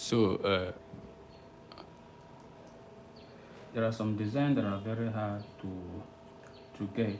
So there are some designs that are very hard to get.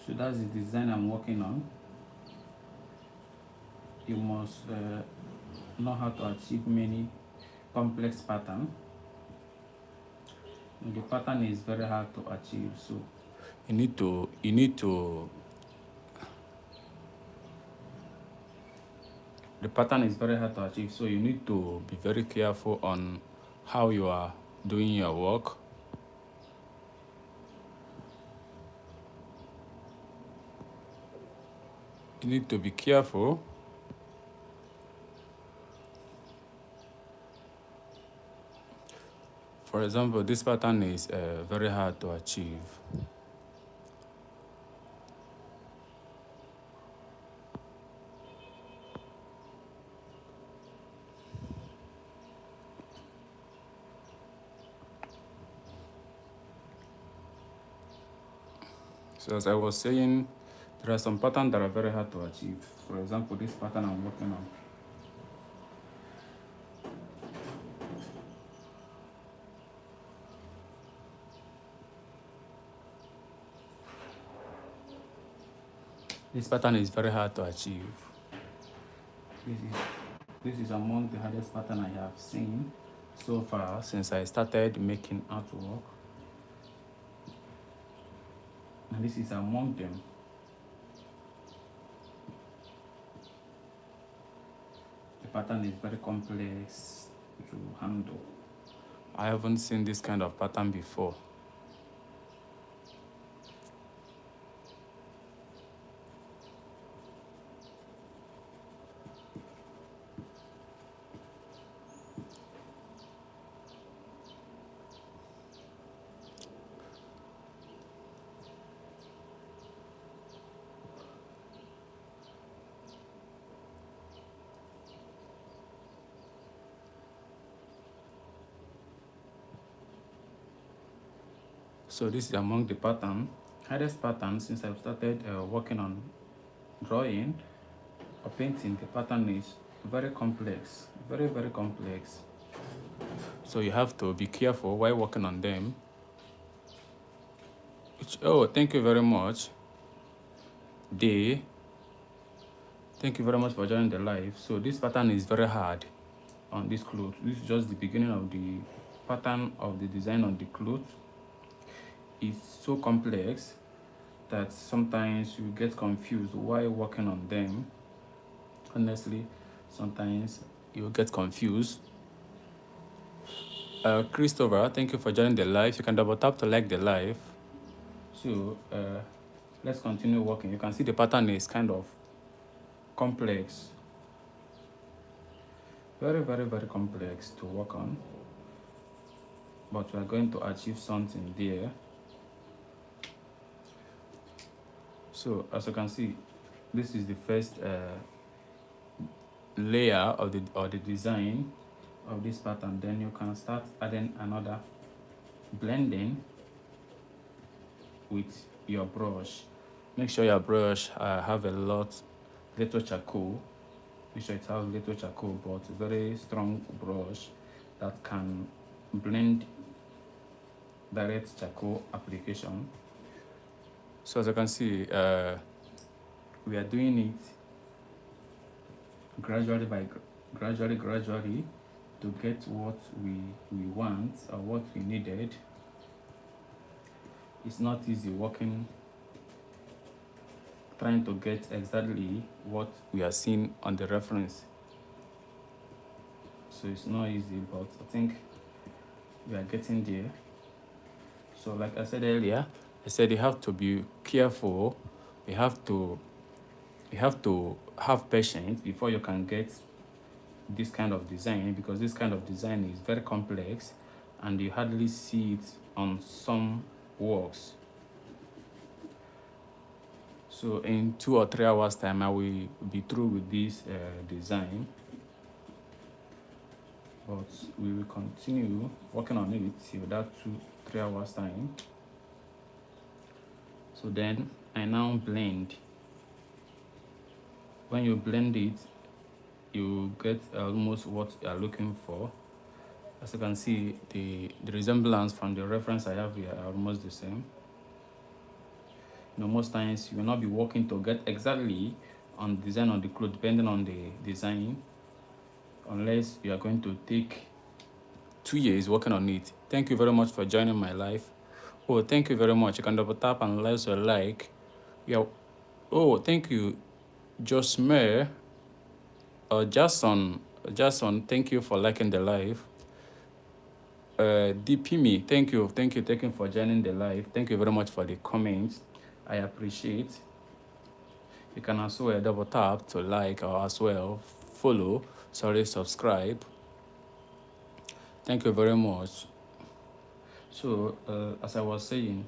So that's the design I'm working on. You must know how to achieve many complex pattern. The pattern is very hard to achieve, so you need to the pattern is very hard to achieve, so you need to be very careful on how you are doing your work. You need to be careful. For example, this pattern is very hard to achieve. So as I was saying, there are some patterns that are very hard to achieve. For example, this pattern I'm working on. This pattern is very hard to achieve. This is among the hardest pattern I have seen so far since I started making artwork. And this is among them. The pattern is very complex to handle. I haven't seen this kind of pattern before. So this is among the hardest pattern since I've started working on drawing or painting. The pattern is very complex, very, very complex. So you have to be careful while working on them. Thank you very much. Thank you very much for joining the live. So this pattern is very hard on this cloth. This is just the beginning of the pattern of the design on the cloth. It's so complex that sometimes you get confused while working on them. Honestly, sometimes you get confused. Christopher, thank you for joining the live. You can double tap to like the live. So let's continue working. You can see the pattern is kind of complex. Very, very, very complex to work on. But we are going to achieve something there. So as you can see, this is the first layer of the design of this pattern. Then you can start adding another blending with your brush. Make sure your brush have a little charcoal. Make sure it has little charcoal, but very strong brush that can blend direct charcoal application. So as you can see, we are doing it gradually to get what we want or what we needed. It's not easy trying to get exactly what we are seeing on the reference. So it's not easy, but I think we are getting there. So like I said earlier, you have to be careful. You have to have patience before you can get this kind of design, because this kind of design is very complex and you hardly see it on some works. So in 2 or 3 hours time, I will be through with this design, but we will continue working on it till that 2-3 hours time. So then I now blend. When you blend it, you get almost what you are looking for. As you can see, the resemblance from the reference I have here are almost the same. Most times you will not be working to get exactly on the design on the cloth depending on the design, unless you are going to take 2 years working on it. Thank you very much for joining my live. Oh, thank you very much. You can double tap and leave a like. Yeah. Oh, thank you, Josmer. Jason, thank you for liking the live. DP thank you, for joining the live. Thank you very much for the comments. I appreciate. You can as well double tap to like or as well follow. Subscribe. Thank you very much. So, as I was saying,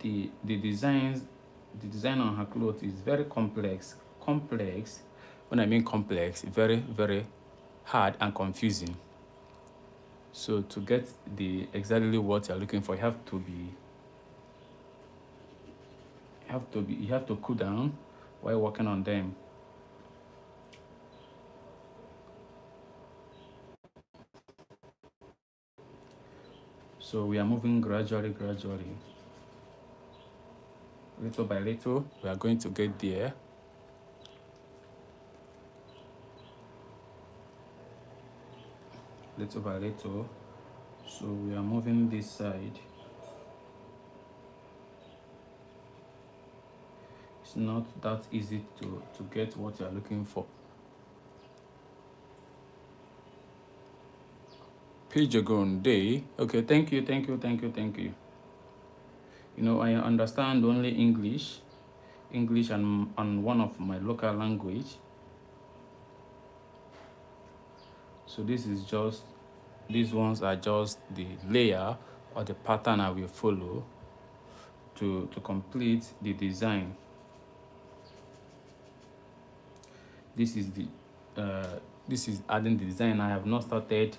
the design on her clothes is very complex. When I mean complex, very, very hard and confusing. So to get the exactly what you're looking for, you have to cool down while working on them. So we are moving gradually. Little by little, we are going to get there. Little by little. So we are moving this side. It's not that easy to get what you are looking for. Pijagon Day. Okay, thank you. I understand only English and one of my local language. So these ones are just the layer or the pattern I will follow to complete the design. This is adding the design. I have not started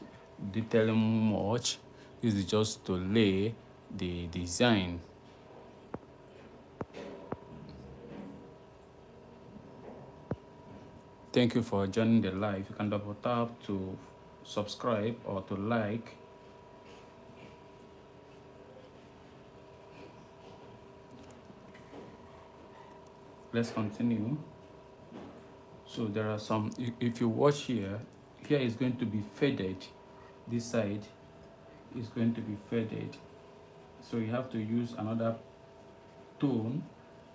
detailing much. This is just to lay the design. Thank you for joining the live. You can double tap to subscribe or to like. Let's continue. So there are some, if you watch here is going to be faded. This side is going to be faded. So you have to use another tone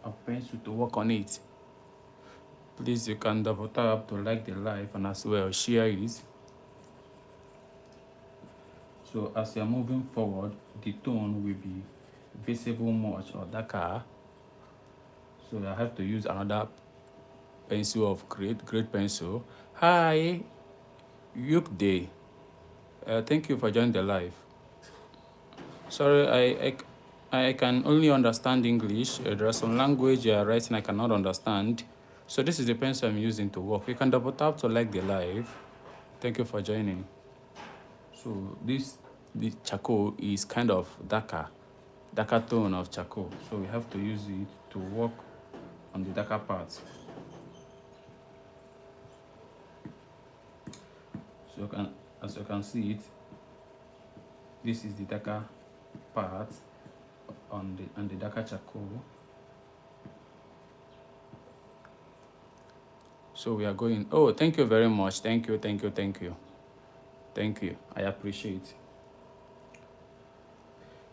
of pencil to work on it. Please, you can double tap to like the live and as well share it. So as you're moving forward, the tone will be visible much or darker. So I have to use another pencil of great pencil. Hi, Yuk Day. Thank you for joining the live. Sorry, I can only understand English. There are some language you are writing I cannot understand. So this is the pencil I'm using to work. You can double tap to like the live. Thank you for joining. So the charcoal is kind of darker tone of charcoal. So we have to use it to work on the darker parts. So as you can see it, this is the darker part on the darker charcoal. So we are going. Oh, thank you very much. Thank you. I appreciate.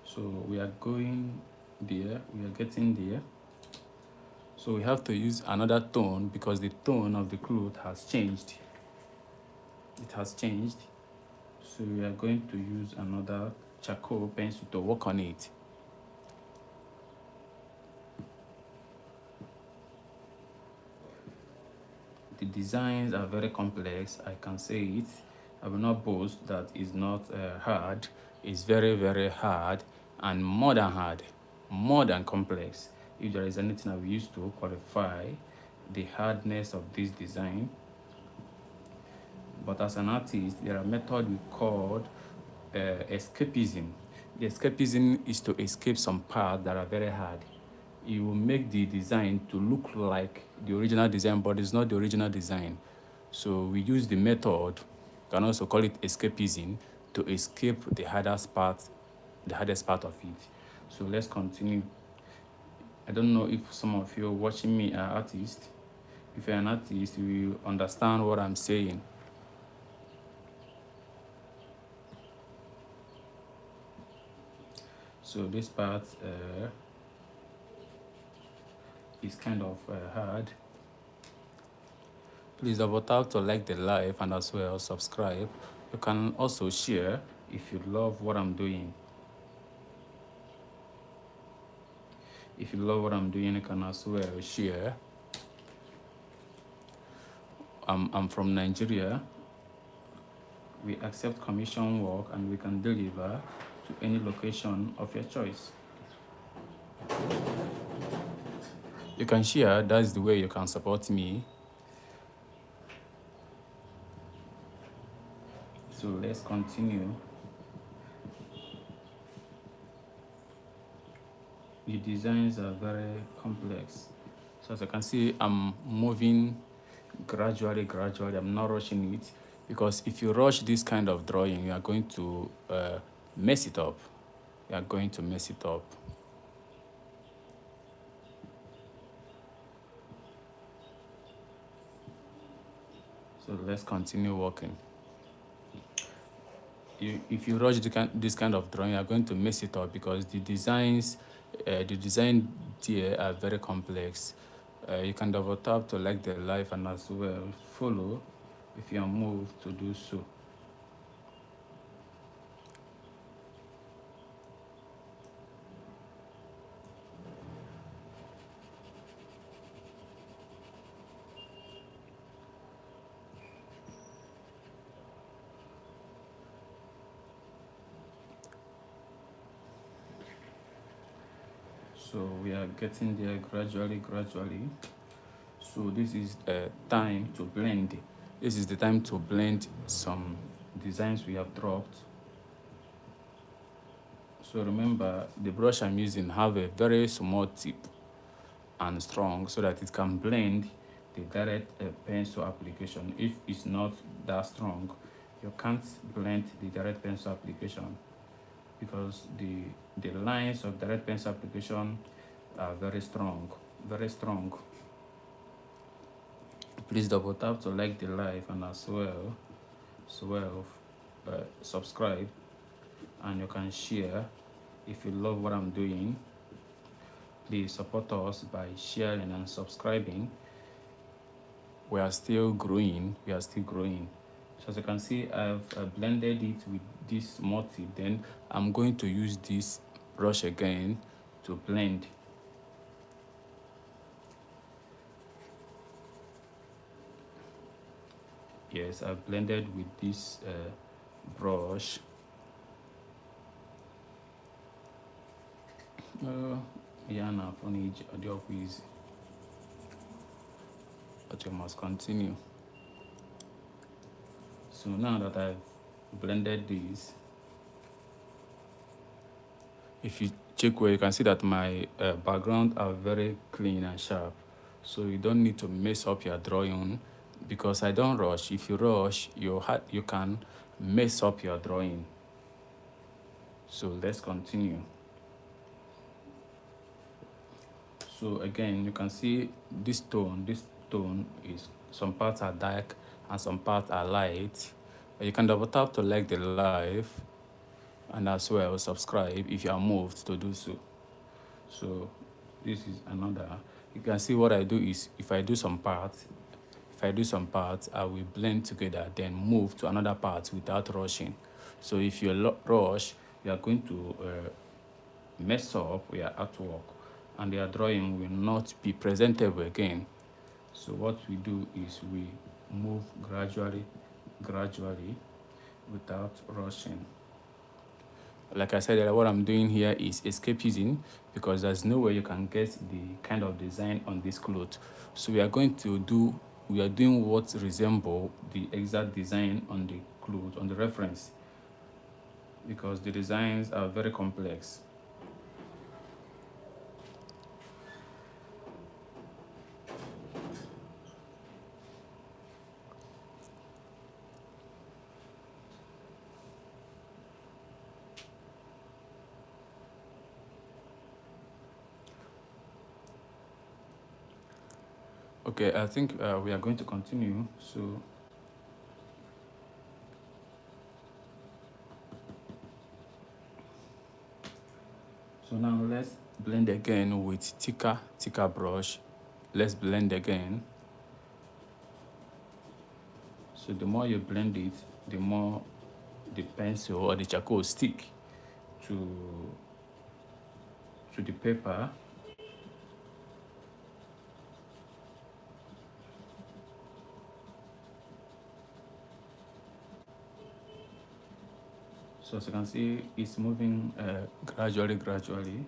So we are going there. We are getting there. So we have to use another tone because the tone of the cloth has changed. It has changed. So we are going to use another charcoal pencil to work on it. The designs are very complex. I can say it. I will not boast that it's not hard. It's very, very hard and more than hard, more than complex. If there is anything I will use to qualify the hardness of this design. But as an artist, there are methods we call escapism. The escapism is to escape some parts that are very hard. You will make the design to look like the original design, but it's not the original design. So we use the method You can also call it escapism, to escape the hardest part of it. So let's continue. I don't know if some of you watching me are artists. If you're an artist, you will understand what I'm saying. So this part is kind of hard. Please double tap to like the live and as well subscribe. You can also share if you love what I'm doing. If you love what I'm doing, you can as well share. I'm from Nigeria. We accept commission work and we can deliver to any location of your choice. You can share, that's the way you can support me. So let's continue. The designs are very complex. So as you can see, I'm moving gradually. I'm not rushing it, because if you rush this kind of drawing, you are going to mess it up. You are going to mess it up. So let's continue working. If you rush this kind of drawing, you are going to mess it up, because the design there are very complex. You can double tap to like the live and as well follow if you are moved to do so. So we are getting there gradually. So this is time to blend. This is the time to blend some designs we have dropped. So remember, the brush I'm using have a very small tip and strong, so that it can blend the direct pencil application. If it's not that strong, you can't blend the direct pencil application, because the lines of direct pencil application are very strong. Please double tap to like the live and as well subscribe, and you can share if you love what I'm doing. Please support us by sharing and subscribing. We are still growing. So as you can see, I've blended it with this motif. Then I'm going to use this brush again to blend. Yes, I've blended with this brush. Yeah, now funny job is, but you must continue. So now that I've blended this, if you check where, you can see that my background are very clean and sharp. So you don't need to mess up your drawing, because I don't rush. If you rush, you can mess up your drawing. So let's continue. So again, you can see this tone is, some parts are dark and some parts are light. You can double tap to like the live and as well subscribe if you are moved to do so. So this is another. You can see what I do is, if I do some parts, I will blend together, then move to another part without rushing. So if you rush, you are going to mess up your artwork, and your drawing will not be presentable again. So what we do is we move gradually without rushing. Like I said, what I'm doing here is escapism, because there's no way you can get the kind of design on this cloth. So we are doing what resemble the exact design on the cloth, on the reference, because the designs are very complex. Okay, I think we are going to continue. So now let's blend again with thicker brush. Let's blend again. So the more you blend it, the more the pencil or the charcoal stick to the paper. So as you can see, it's moving gradually.